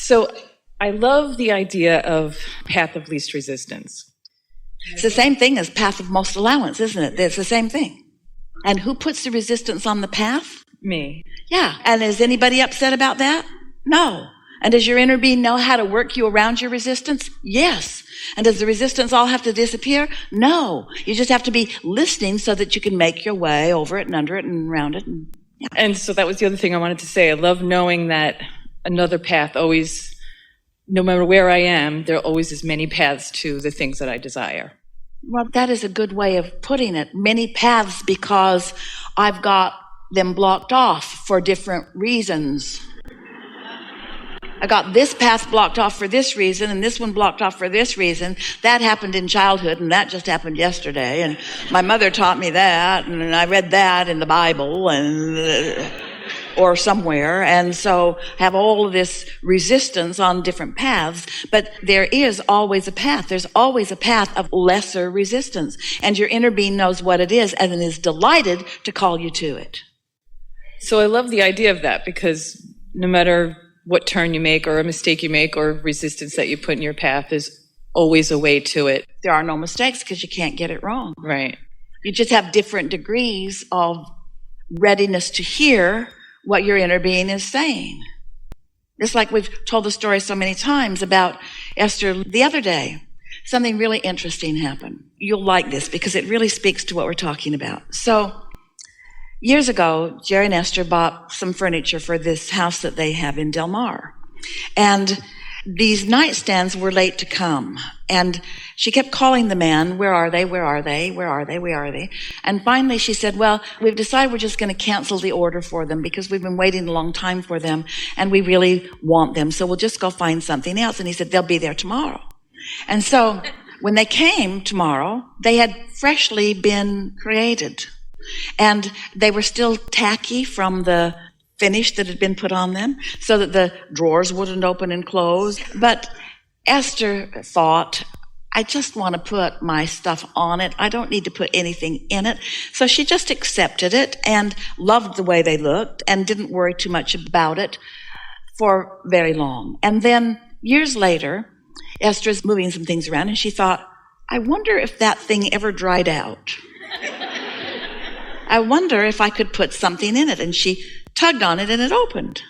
So I love the idea of path of least resistance. It's the same thing as path of most allowance, isn't it? It's the same thing. And who puts the resistance on the path? Me. Yeah. And is anybody upset about that? No. And does your inner being know how to work you around your resistance? Yes. And does the resistance all have to disappear? No. You just have to be listening so that you can make your way over it and under it and around it. And, yeah. And so that was the other thing I wanted to say. I love knowing that another path always, no matter where I am, there always is many paths to the things that I desire. Well, that is a good way of putting it. Many paths because I've got them blocked off for different reasons. I got this path blocked off for this reason and this one blocked off for this reason. That happened in childhood and that just happened yesterday. And my mother taught me that and I read that in the Bible and or somewhere. And so have all of this resistance on different paths. But there is always a path. There's always a path of lesser resistance. And your inner being knows what it is and is delighted to call you to it. So I love the idea of that because no matter what turn you make or a mistake you make or resistance that you put in your path, is always a way to it. There are no mistakes because you can't get it wrong. Right. You just have different degrees of readiness to hear what your inner being is saying. Just like we've told the story so many times about Esther the other day. Something really interesting happened. You'll like this because it really speaks to what we're talking about. So, years ago, Jerry and Esther bought some furniture for this house that they have in Del Mar. And these nightstands were late to come. And she kept calling the man, where are they, where are they, where are they, where are they? And finally she said, well, we've decided we're just going to cancel the order for them because we've been waiting a long time for them and we really want them. So we'll just go find something else. And he said, they'll be there tomorrow. And so when they came tomorrow, they had freshly been created. And they were still tacky from the finish that had been put on them so that the drawers wouldn't open and close. But Esther thought, I just want to put my stuff on it. I don't need to put anything in it. So she just accepted it and loved the way they looked and didn't worry too much about it for very long. And then years later, Esther's moving some things around and she thought, I wonder if that thing ever dried out. I wonder if I could put something in it. And she tugged on it and it opened.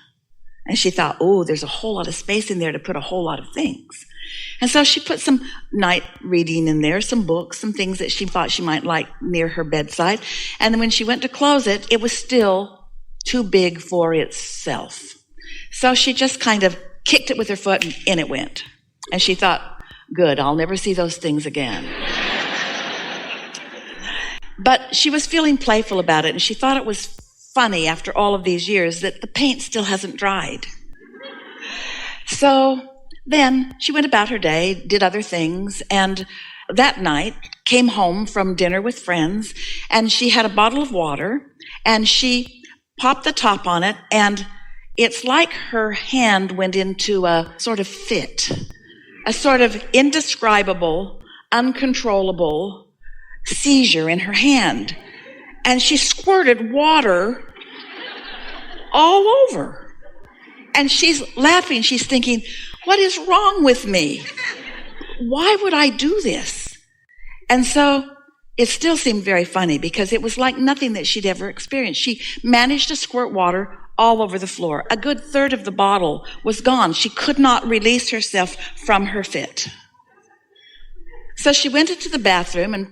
And she thought, oh, there's a whole lot of space in there to put a whole lot of things. And so she put some night reading in there, some books, some things that she thought she might like near her bedside. And then when she went to close it, it was still too big for itself. So she just kind of kicked it with her foot and in it went. And she thought, good, I'll never see those things again. But she was feeling playful about it, and she thought it was funny after all of these years that the paint still hasn't dried. So then she went about her day, did other things, and that night came home from dinner with friends, and she had a bottle of water, and she popped the top on it, and it's like her hand went into a sort of fit, a sort of indescribable, uncontrollable seizure in her hand. And she squirted water all over. And she's laughing. She's thinking, what is wrong with me? Why would I do this? And so it still seemed very funny because it was like nothing that she'd ever experienced. She managed to squirt water all over the floor. A good third of the bottle was gone. She could not release herself from her fit. So she went into the bathroom and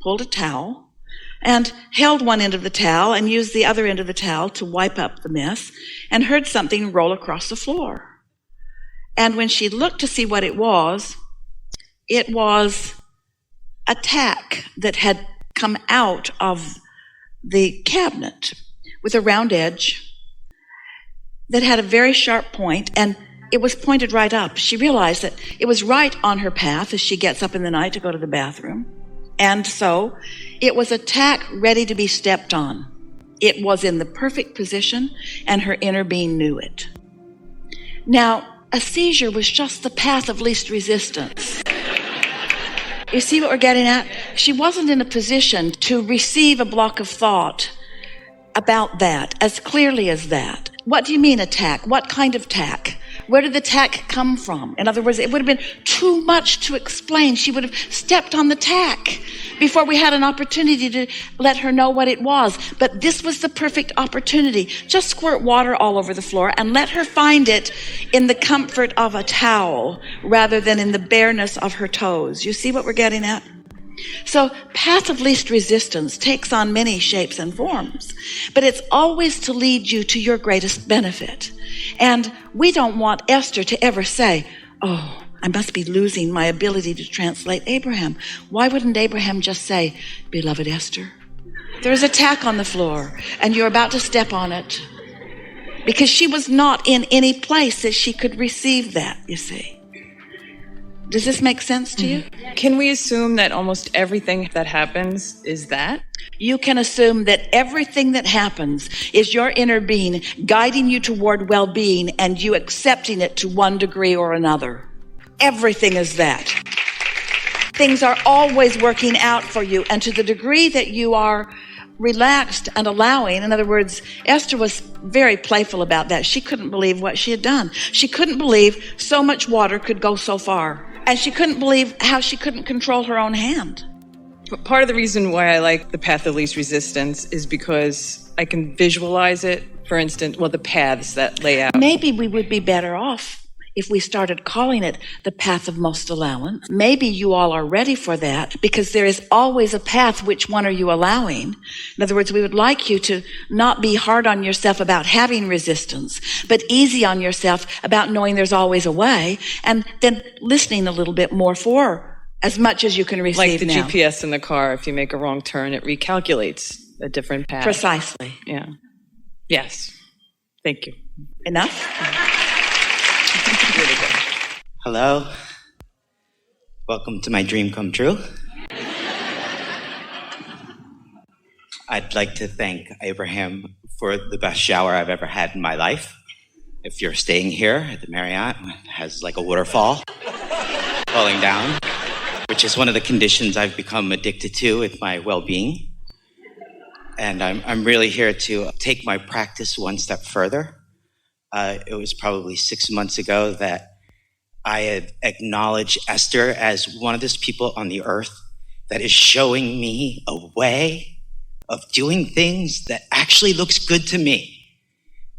pulled a towel and held one end of the towel and used the other end of the towel to wipe up the mess and heard something roll across the floor. And when she looked to see what it was a tack that had come out of the cabinet with a round edge that had a very sharp point, and it was pointed right up. She realized that it was right on her path as she gets up in the night to go to the bathroom. And so it was a tack ready to be stepped on. It was in the perfect position, and her inner being knew it. Now, a seizure was just the path of least resistance. You see what we're getting at? She wasn't in a position to receive a block of thought about that as clearly as that. What do you mean a tack? What kind of tack? Where did the tack come from? In other words, it would have been too much to explain. She would have stepped on the tack before we had an opportunity to let her know what it was. But this was the perfect opportunity. Just squirt water all over the floor and let her find it in the comfort of a towel rather than in the bareness of her toes. You see what we're getting at? So path of least resistance takes on many shapes and forms, but it's always to lead you to your greatest benefit. And we don't want Esther to ever say, oh, I must be losing my ability to translate Abraham. Why wouldn't Abraham just say, beloved Esther, there's a tack on the floor and you're about to step on it? Because she was not in any place that she could receive that, you see. Does this make sense to you? Can we assume that almost everything that happens is that? You can assume that everything that happens is your inner being guiding you toward well-being and you accepting it to one degree or another. Everything is that. Things are always working out for you, and to the degree that you are relaxed and allowing. In other words, Esther was very playful about that. She couldn't believe what she had done. She couldn't believe so much water could go so far. And she couldn't believe how she couldn't control her own hand. But part of the reason why I like the path of least resistance is because I can visualize it. For instance, well, the paths that lay out. Maybe we would be better off if we started calling it the path of most allowance. Maybe you all are ready for that, because there is always a path. Which one are you allowing? In other words, we would like you to not be hard on yourself about having resistance, but easy on yourself about knowing there's always a way, and then listening a little bit more for as much as you can receive. Like the now. GPS in the car, if you make a wrong turn, it recalculates a different path. Precisely. Yeah. Yes. Thank you. Enough? Hello. Welcome to my dream come true. I'd like to thank Abraham for the best shower I've ever had in my life. If you're staying here at the Marriott, it has like a waterfall falling down, which is one of the conditions I've become addicted to with my well-being. And I'm really here to take my practice one step further. It was probably 6 months ago that I had acknowledged Esther as one of those people on the earth that is showing me a way of doing things that actually looks good to me,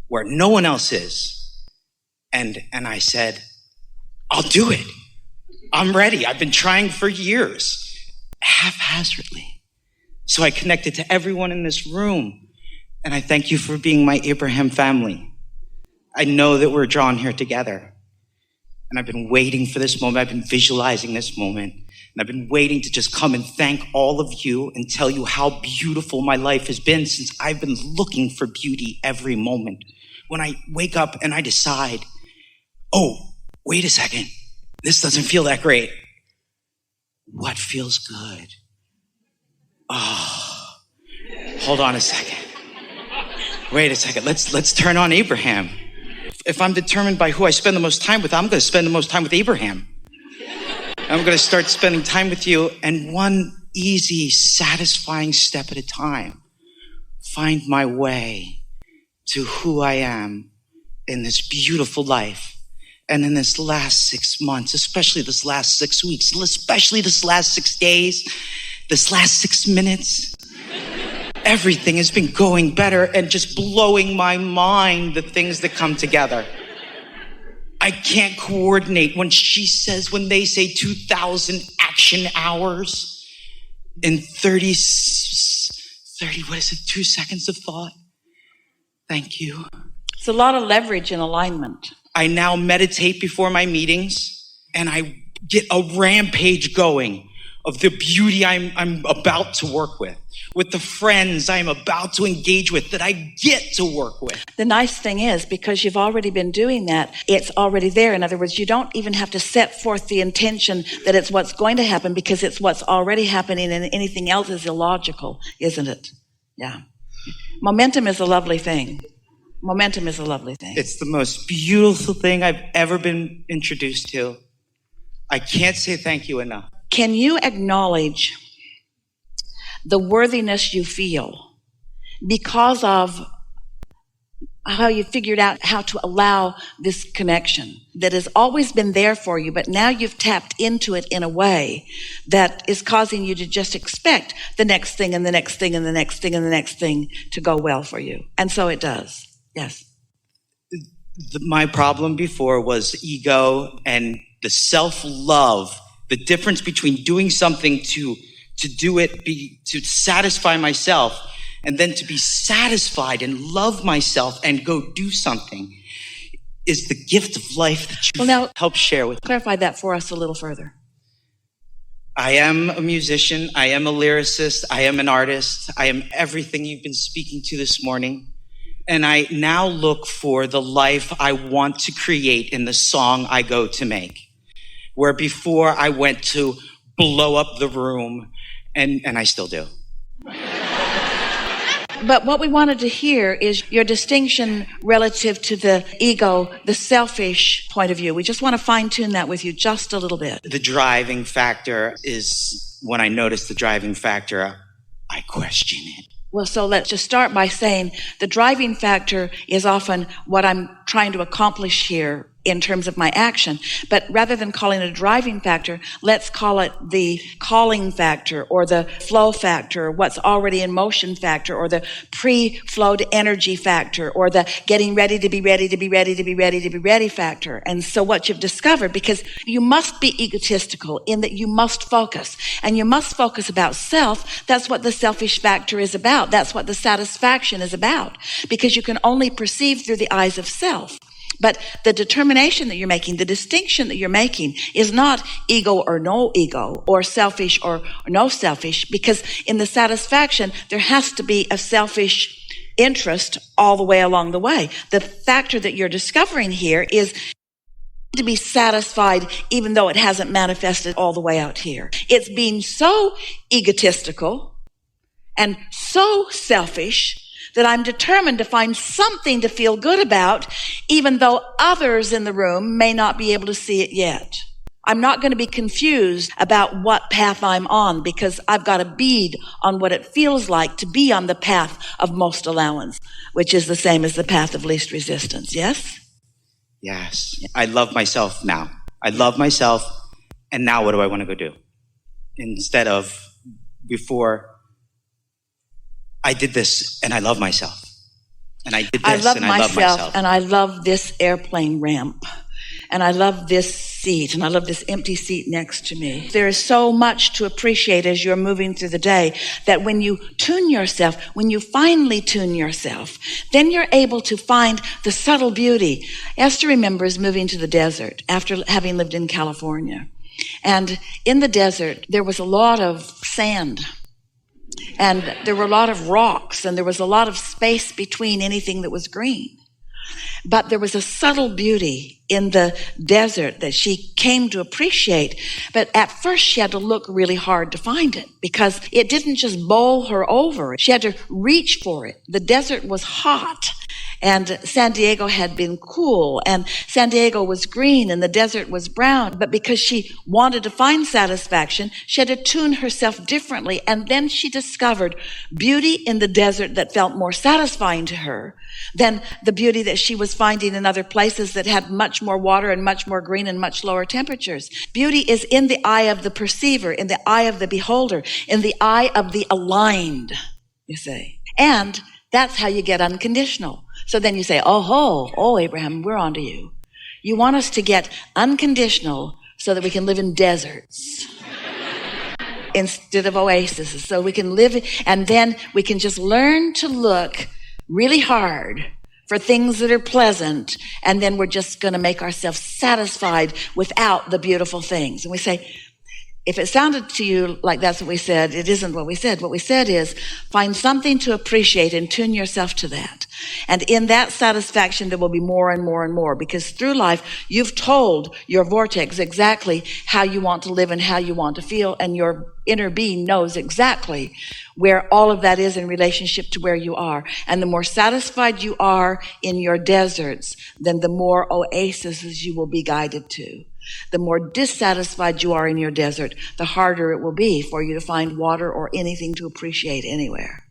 where no one else is. And I said, I'll do it. I'm ready. I've been trying for years, haphazardly. So I connected to everyone in this room, and I thank you for being my Abraham family. I know that we're drawn here together. And I've been waiting for this moment. I've been visualizing this moment. And I've been waiting to just come and thank all of you and tell you how beautiful my life has been, since I've been looking for beauty every moment. When I wake up and I decide, oh, wait a second, this doesn't feel that great. What feels good? Oh, hold on a second. Wait a second, let's turn on Abraham. If I'm determined by who I spend the most time with, I'm going to spend the most time with Abraham. I'm going to start spending time with you, and one easy, satisfying step at a time, find my way to who I am in this beautiful life. And in this last 6 months, especially this last 6 weeks, especially this last 6 days, this last 6 minutes, everything has been going better and just blowing my mind, the things that come together. I can't coordinate when they say 2,000 action hours in 30, what is it, 2 seconds of thought? Thank you. It's a lot of leverage and alignment. I now meditate before my meetings, and I get a rampage going of the beauty I'm about to work with the friends I'm about to engage with, that I get to work with. The nice thing is, because you've already been doing that, it's already there. In other words, you don't even have to set forth the intention that it's what's going to happen, because it's what's already happening, and anything else is illogical, isn't it? Yeah. Momentum is a lovely thing. Momentum is a lovely thing. It's the most beautiful thing I've ever been introduced to. I can't say thank you enough. Can you acknowledge the worthiness you feel because of how you figured out how to allow this connection that has always been there for you, but now you've tapped into it in a way that is causing you to just expect the next thing and the next thing and the next thing and the next thing to go well for you. And so it does. Yes. My problem before was ego and the self-love, the difference between doing something to do it, to satisfy myself, and then to be satisfied and love myself and go do something is the gift of life that you help share with me. Clarify that for us a little further. I am a musician. I am a lyricist. I am an artist. I am everything you've been speaking to this morning. And I now look for the life I want to create in the song I go to make. Where before I went to blow up the room, and I still do. But what we wanted to hear is your distinction relative to the ego, the selfish point of view. We just want to fine-tune that with you just a little bit. The driving factor is, when I notice the driving factor, I question it. Well, so let's just start by saying the driving factor is often what I'm trying to accomplish here in terms of my action. But rather than calling it a driving factor, let's call it the calling factor or the flow factor, or what's already in motion factor, or the pre-flowed energy factor, or the getting ready to be ready to be ready to be ready to be ready factor. And so what you've discovered, because you must be egotistical in that you must focus, and you must focus about self. That's what the selfish factor is about. That's what the satisfaction is about, because you can only perceive through the eyes of self. But the determination that you're making, the distinction that you're making is not ego or no ego, or selfish or no selfish, because in the satisfaction, there has to be a selfish interest all the way along the way. The factor that you're discovering here is to be satisfied even though it hasn't manifested all the way out here. It's being so egotistical and so selfish that I'm determined to find something to feel good about, even though others in the room may not be able to see it yet. I'm not going to be confused about what path I'm on, because I've got a bead on what it feels like to be on the path of most allowance, which is the same as the path of least resistance. Yes? Yes. I love myself now. I love myself, and now what do I want to go do? Instead of before, I did this and I love myself. And I did this and I love myself. And I love this airplane ramp. And I love this seat. And I love this empty seat next to me. There is so much to appreciate as you're moving through the day, that when you tune yourself, when you finally tune yourself, then you're able to find the subtle beauty. Esther remembers moving to the desert after having lived in California. And in the desert, there was a lot of sand. And there were a lot of rocks, and there was a lot of space between anything that was green. But there was a subtle beauty in the desert that she came to appreciate. But at first she had to look really hard to find it, because it didn't just bowl her over. She had to reach for it. The desert was hot, and San Diego had been cool, and San Diego was green, and the desert was brown. But because she wanted to find satisfaction, she had to tune herself differently. And then she discovered beauty in the desert that felt more satisfying to her than the beauty that she was finding in other places that had much more water and much more green and much lower temperatures. Beauty is in the eye of the perceiver, in the eye of the beholder, in the eye of the aligned, you see. And that's how you get unconditional. So then you say, oh, Abraham, we're on to you. You want us to get unconditional so that we can live in deserts instead of oases. So we can live, and then we can just learn to look really hard for things that are pleasant, and then we're just going to make ourselves satisfied without the beautiful things. And we say, if it sounded to you like that's what we said, it isn't what we said. What we said is, find something to appreciate and tune yourself to that. And in that satisfaction, there will be more and more and more, because through life, you've told your vortex exactly how you want to live and how you want to feel, and your inner being knows exactly where all of that is in relationship to where you are. And the more satisfied you are in your deserts, then the more oases you will be guided to. The more dissatisfied you are in your desert, the harder it will be for you to find water or anything to appreciate anywhere.